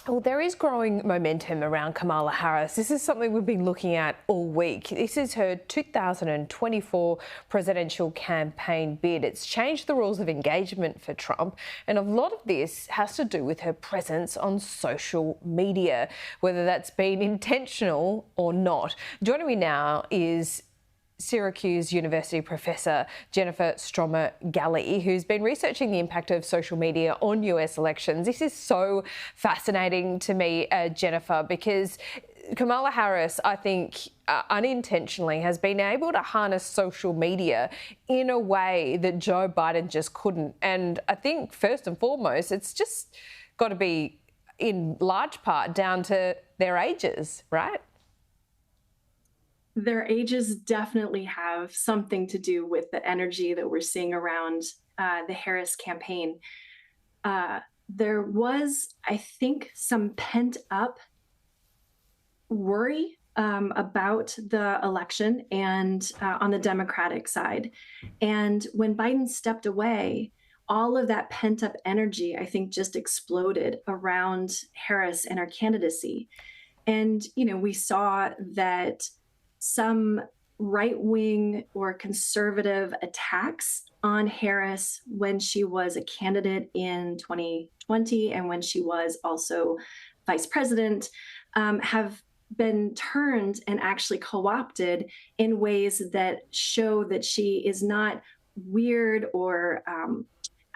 Well, there is growing momentum around Kamala Harris. This is something we've been looking at all week. This is her 2024 presidential campaign bid. It's changed the rules of engagement for Trump, and a lot of this has to do with her presence on social media, whether that's been intentional or not. Joining me now is Syracuse University professor Jennifer Stromer-Galley, who's been researching the impact of social media on US elections. This is so fascinating to me, Jennifer, because Kamala Harris, I think, unintentionally has been able to harness social media in a way that Joe Biden just couldn't. And I think, first and foremost, it's just got to be in large part down to their ages, right? Their ages definitely have something to do with the energy that we're seeing around the Harris campaign. There was, I think, some pent up worry about the election and on the Democratic side. And when Biden stepped away, all of that pent up energy, I think, just exploded around Harris and her candidacy. And, we saw that some right-wing or conservative attacks on Harris when she was a candidate in 2020 and when she was also vice president have been turned and actually co-opted in ways that show that she is not weird or,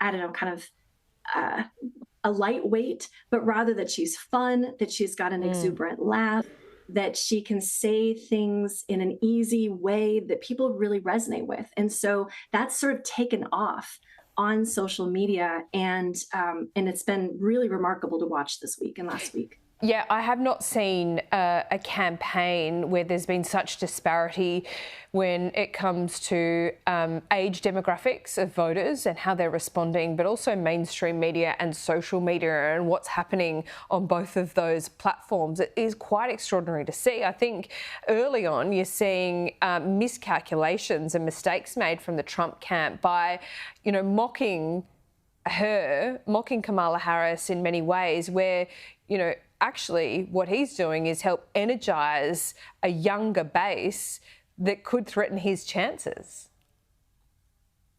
kind of a lightweight, but rather that she's fun, that she's got an exuberant laugh, that she can say things in an easy way that people really resonate with. And so that's sort of taken off on social media. And it's been really remarkable to watch this week and last week. Yeah, I have not seen a campaign where there's been such disparity when it comes to age demographics of voters and how they're responding, but also mainstream media and social media and what's happening on both of those platforms. It is quite extraordinary to see. I think early on you're seeing miscalculations and mistakes made from the Trump camp by, mocking Kamala Harris in many ways where, actually what he's doing is help energise a younger base that could threaten his chances.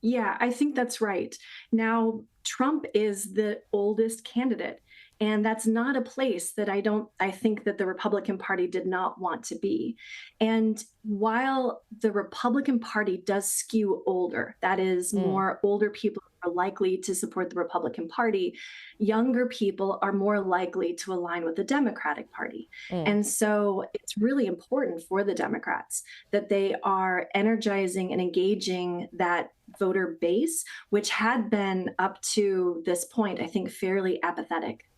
Yeah, I think that's right. Now, Trump is the oldest candidate, and that's not a place that I think that the Republican Party did not want to be. And while the Republican Party does skew older, that is more older people are likely to support the Republican Party, younger people are more likely to align with the Democratic Party. And so it's really important for the Democrats that they are energizing and engaging that voter base, which had been up to this point, I think, fairly apathetic.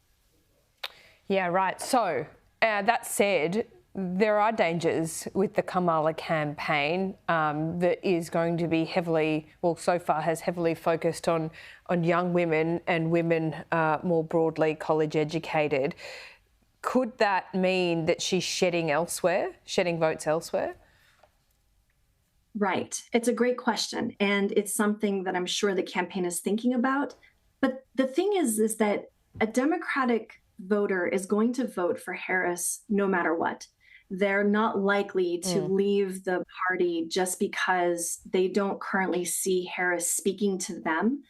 Yeah, right. So that said, there are dangers with the Kamala campaign that is going to be so far has heavily focused on young women and women more broadly college educated. Could that mean that she's shedding votes elsewhere? Right. It's a great question. And it's something that I'm sure the campaign is thinking about. But the thing is that a Democratic voter is going to vote for Harris no matter what. They're not likely to leave the party just because they don't currently see Harris speaking to them.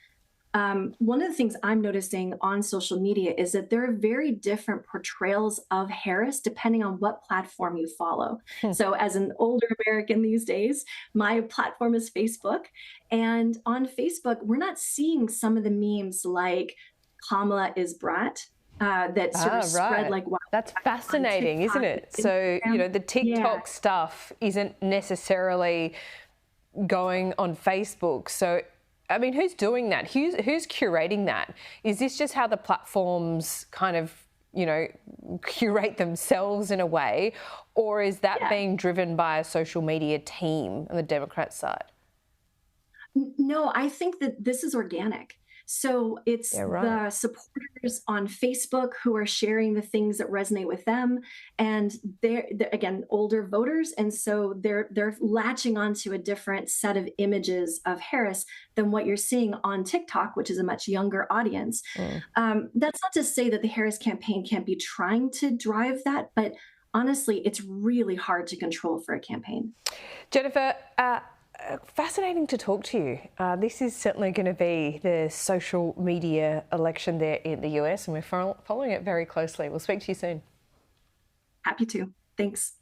One of the things I'm noticing on social media is that there are very different portrayals of Harris depending on what platform you follow. So as an older American these days, my platform is Facebook. And on Facebook, we're not seeing some of the memes like Kamala is brat. That sort of spread like wild. That's fascinating, isn't it? So, the TikTok stuff isn't necessarily going on Facebook. So, I mean, who's doing that? Who's curating that? Is this just how the platforms kind of, curate themselves in a way? Or is that being driven by a social media team on the Democrat side? No, I think that this is organic. So it's Yeah, right. the supporters on Facebook who are sharing the things that resonate with them, and they're again older voters, and so they're latching onto a different set of images of Harris than what you're seeing on TikTok, which is a much younger audience. Mm. That's not to say that the Harris campaign can't be trying to drive that, but honestly, it's really hard to control for a campaign. Jennifer, fascinating to talk to you. This is certainly going to be the social media election there in the US, and we're following it very closely. We'll speak to you soon. Happy to. Thanks.